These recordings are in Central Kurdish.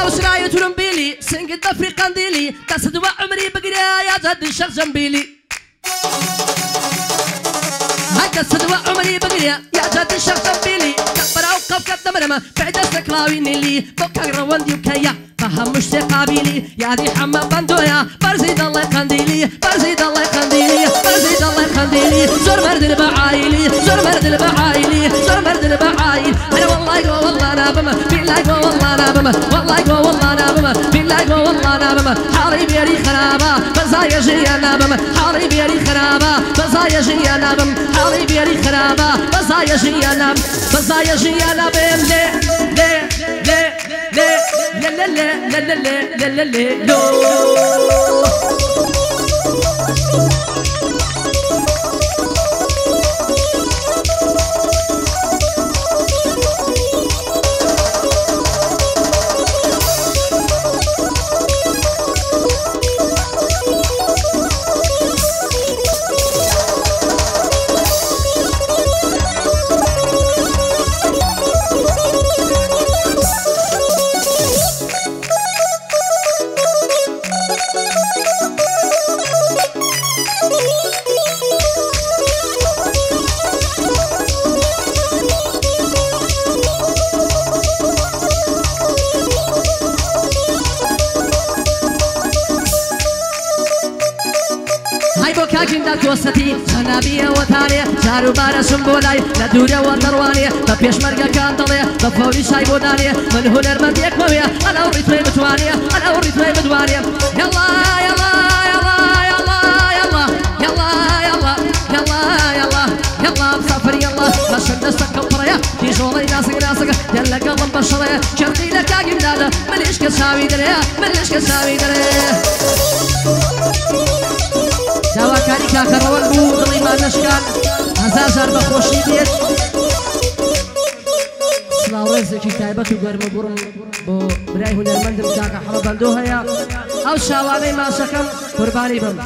وسراية ترمبيلي سنقد أفريقا قنديلي تصدوا عمري بقرا يا جد الشخص جنبيلي هكا صدوا عمري بقرا يا جد الشخص جنبيلي كبرا وقف قدم رما بعد استكلاوي نيلي فكر رواندي وكيا فهم مش قابيلي يا دي حما بندويا برزيد الله قنديلي برزيد الله قنديلي برزيد الله قنديلي زور مرد البعايلي زور مرد البعايلي زور مرد البعايل انا والله جو والله انا بما بالله جو والله انا بما والله جو والله انا بما بالله جو والله انا بما حالي بيري خرابه بزايا جي انا بما حالي بيري خرابه بزايا جي انا بما حالي بيري خرابه بزايا جي انا بزايا جي انا بم لي لا لا لا لا لا لا لا لا لا لا وسطي جنابية وثانية جارو بارا سنبولاي لدورة وطروانية ببيش مرقا كانطلية بفوري شاي بودانية من هنر من ديك موية أنا أوريت مي متوانية أنا أوريت مي متوانية يلا يلا يلا يلا يلا يلا يلا يلا يلا مسافر يلا ماشن دستك كبرية في جولي ناسك ناسك يلا قلب بشرية شرقي لك عقيم دادا مليش كساوي دريا مليش كساوي دريا داوا كاري كاكا روان بو دلي ما نشكان هزار جار بخوشي بيت سلاو رزقي تايبت وقرم برم بو براي هنرمندم كاكا حرب بندوها يا او شاواني ما شكم قرباني بم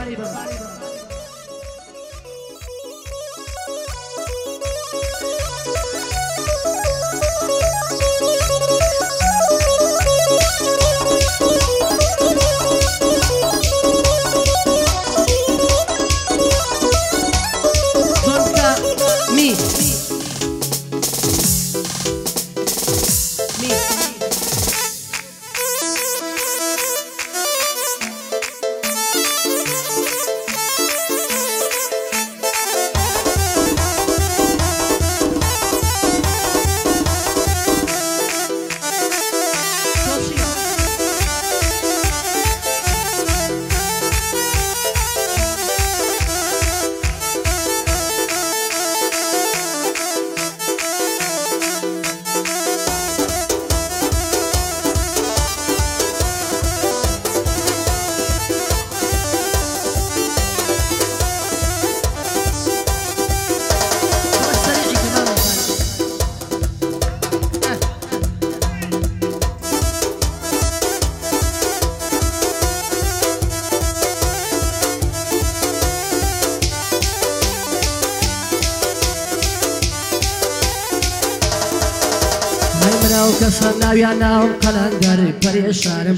كسرنا ويانا وقلندر بريشارم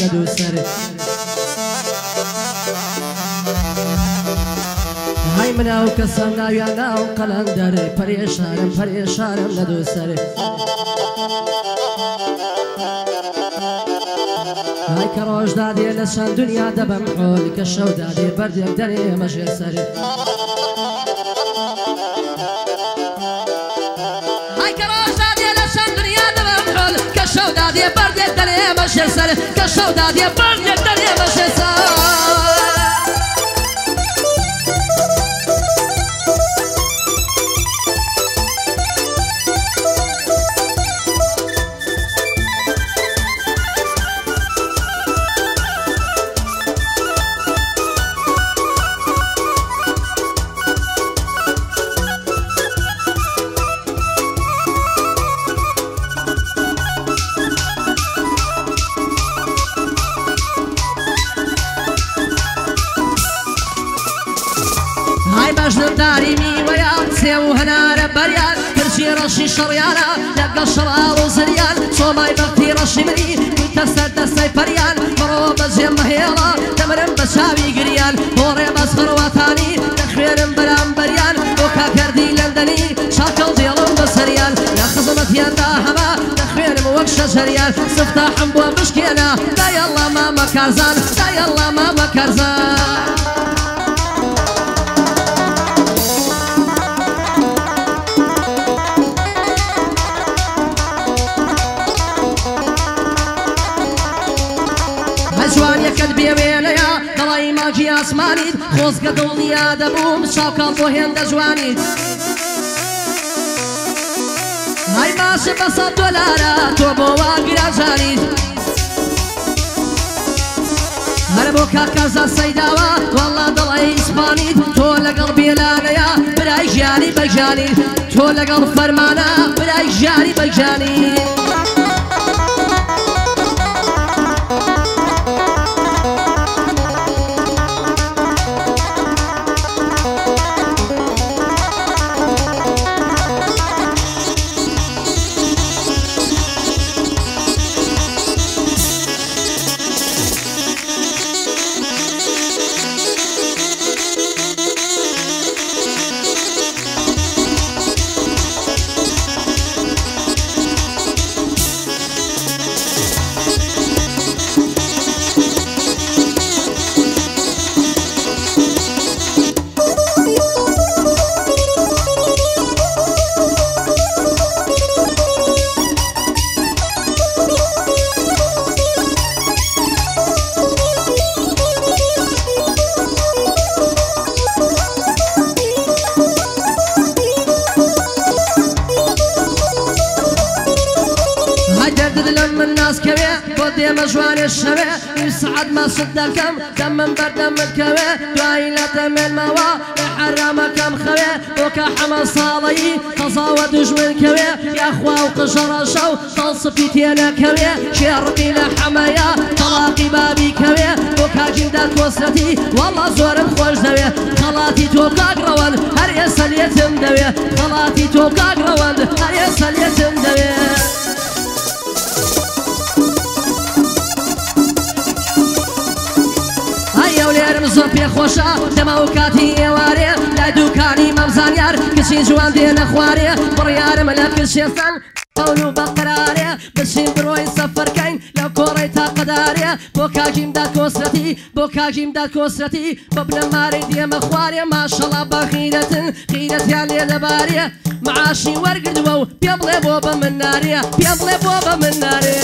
ندوسر هاي منا وكسرنا ويانا وقلندر بريشارم ندوسر هاي كروج دادي لسان دنيا دبم حول كشو دادي بردك دني مشي سر هاي كروج دادي لسان دنيا دبم حول كشو دادي بردك دني مشي سر كشو دادي بردك دني مشي سر داري مي ويا سيو هنار بريان كرشي رشي شريانا لقى شرار وزريان صوماي بغتي رشي مني كنت سدسي فريان مرو بزيم مهيرا تمرن بساوي قريان بوري بسخر وطاني تخوين بلان بريان وكا كردي لندني شاكل ديالهم بسريان يا خزمت يندا هما تخوين موكشة جريان سفتح بو مشكينا لا يلا ماما كارزان لا يلا ماما كارزان جوانيا كدبي وينيا دڵی ماجی ئاسمانیت خۆزگە دڵنیا دەبووم چاوکەڵ بۆ هێندە جوانیت های باشە بە $100 تۆ بۆ وا گرانجانیت هەر بۆ کاکەزە سەیداوە وەڵا دڵی ئیسپانیت تۆ لەگەڵ بێلانەیە برای ژیانی بەجانیت تۆ لەگەڵ فەرمانە برای ژیانی بەجانیت مجوان الشبه يسعد ما صدكم دم من بردم الكوي دعيلة من موا حرام كم خوي وكا حما صالي قصاوة دجمن كوي يا اخوا وقشر شو تصفي تينا كوي شرقي لحمايا طلاقي بابي كوي وكا جندات وصلتي والله زور بخوش دوي خلاتي توقاق روان هر يسال يتم دوي خلاتي توقاق روان هر يسال يتم دوي ولێرم زۆر پێخۆشە دەمە و کاتی ئێوارێ لای دووکانی مەمزانیار کچی جوان دێنە خوارێ بڕیارم لە کشێستان قەول و بەقرارێ بچین بڕۆی سەفەرکەین لەو کۆڕەی تاقەدارێ بۆ کاژیمداد کۆسرەتی بۆ کاژیمداد کۆسرەتی بە بنەمارەی دێمە خوارێ ماشەڵا بە خیرەتن خیرەتیان لێ دەبارێ معاشی وەرگردووە و پێ بڵێ بۆ بە من نارێ پێ بڵێ بۆ بە من نارێ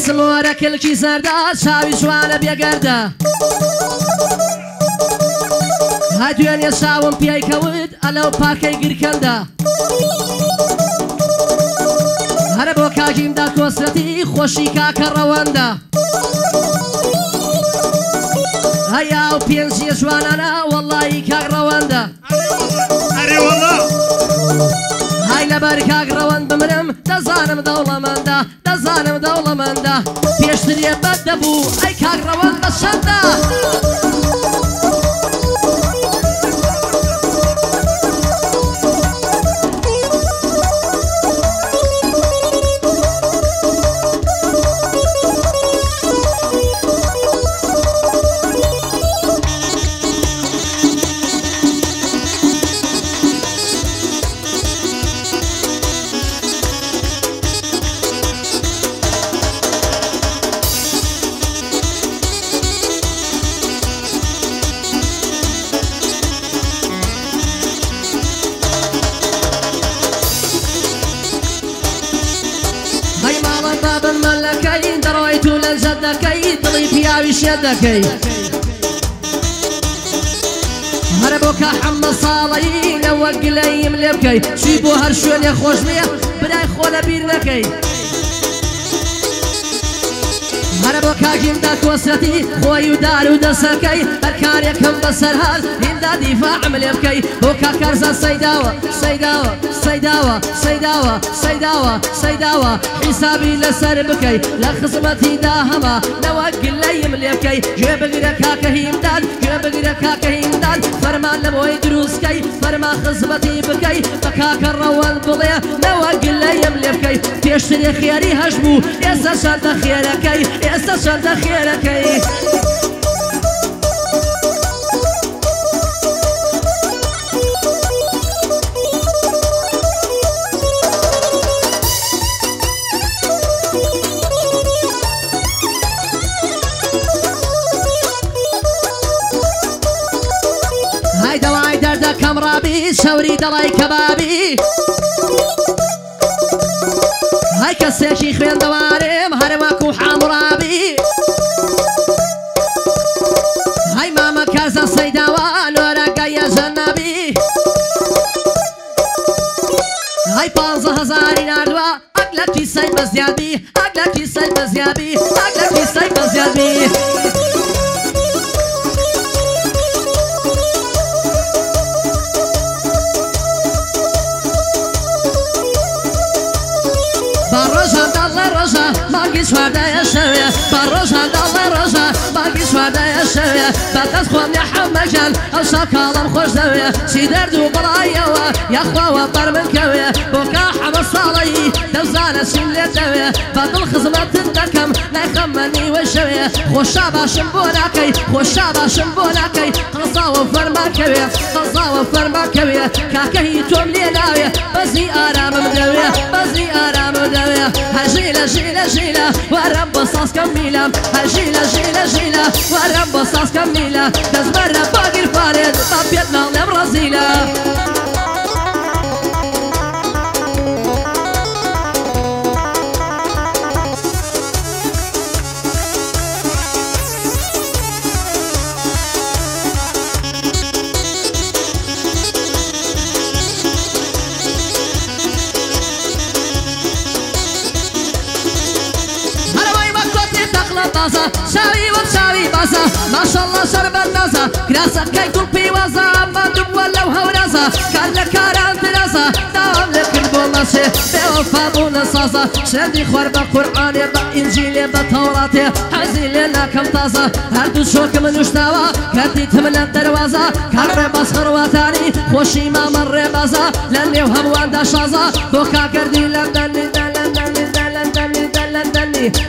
سمۆرە کلکی زەردە چاوی جوانە بێگەردە های دوێنێ چاوم پێی کەوت ئەلەو پارکەی گرکەندە هەرە بۆ کاژیمداد کۆسرەتی خۆشی کاکە ڕەوەندە هەیا و پێنجیە جوانانە وەڵڵی کاک ڕەوەندە های لەبەر کاک ڕەوەند بمرم دەزانم دەوڵەمەندە دەزانم دەوڵەمەندە پێشترێ بەد دەبوو ئەی کاک ڕەوەند بە چەندە شدكي هربوك حمى صالي نوق لي ملبكي شيبو هرشون يا خوش ليا بلاي خولا بيرنكي هەرە بۆ کاگیمدا کۆسەتی خۆی و دار و دەسەکەی هەر کارێکم بەسەر هات هیندا دیفاعم لێ بکەی بۆ کاکارزان سەیداوە سەیداوە سەیداوە سەیداوە سەیداوە سەیداوە حیسابی لەسەر بکەی لە خزمەتیدا هەما نەوە گلەیم لێ بکەی گوێ بگرە کاکە هیمدان گوێ بگرە کاکە هیمدان فەرمان لە بۆی دروستکەی فەرمان خزمەتی بکەی بە کاکە ڕەوەند بڵێ نەوە گلەیم لێ بکەی پێشترێ خێری هەش بوو ئێستا چەندە خێرەکەی ئێستا چەندە خێرەکەی هاي دواي دردەکەم ڕابی شەوری دەڵای کەبابی هاي کەسێکی خوێندەوارم هەرواکو حامڕابی هاي مامە کارزان سەیداوە نۆرەگەیە ژەنەبی هاي 15,000 ناردووە ئەک لە کیسەی بەزیادی ئەک لە کیسەی بەزیادی ئەک لە کیسەی بەزیادی باڕۆژە داڵە ڕۆژە ماگی چواردایە شەوێ باڕۆژە داڵە ڕۆژە ماگی چواردایە شەوێ بەدەست خۆم یەحەمەژان ئەو شەکاڵم خۆش دەوێ چی دەرد و بڵایەوە یاخواوە بەر من کەوێ بۆ کا حەمە ساڵەیی دەوزانە چیم لێ دەوێ بەدڵ خزمەتت دەکەم نایخەمە نیوە شەوێ خۆشا باشم بۆ ناکەی خۆشا باشم بۆ ناکەی قەزاوە فەرماکەوێ قەزاوە فەرماکەوێ کاکەهی تۆم لێ ناوێ بەزی ئارامم دەوێ بەزی ئارامم دەوێ هەژیلە ژیلە ژیلە وەرەم بۆ ساسکەم میلە هەژیلە ژیلە ژیلە وەرەم بۆ ساسکەم میلە دەزبەرە باگیر فارێت با پێت ناڵێم ڕەزیلە شاوی و شاوی بازا ماشالله شربت نازا کراسەکەی توڵپی وازا ئەمە دووە لەو هەورازا کار لە کاران درازا داوام لێ کرد بۆ مەچێ بێوەفا بوونە سازا شێردی خوار بە قورئانێ بە ئینجیلێ بە تەوراتێ حەزی لێ ناکەم تازا هەردوو چۆکم نوشتاوە کردیتم لە دەروازا کار ڕێباز خڕواتانی خۆشی مامە ڕێبازا لە نێو هەموواندا شازا بۆ کاکردی لەندەنی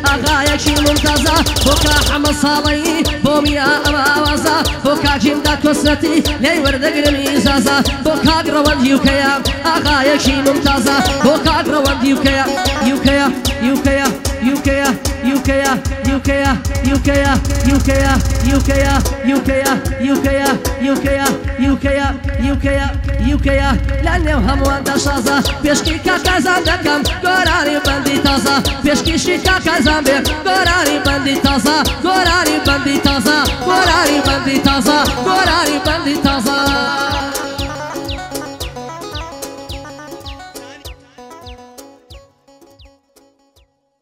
ئاغایەکی ممتازە بۆ کا حەمە ساڵەیی بۆ میا ئەمە ئاوازە بۆ کاجیمدا کۆسرەتی لێی وەردەگرم ئیزازە بۆ کاک ڕەوەند یوکەیە ئاغایەکی ممتازە بۆ کاک ڕەوەند یوکەیە یوکەیە یوکەیە یوکەیە یوکەیە یوکەیە یوکەیە یوکەیە یوکەیە یوکەیە یوکەیە یوکەیە یوکەیە یوکەیە یوکەیە لە نێو هەموواندا شازە پێشکی کاکازان دەکەم گۆرانی بەندی تازە پێشکیشی کاکازان بێ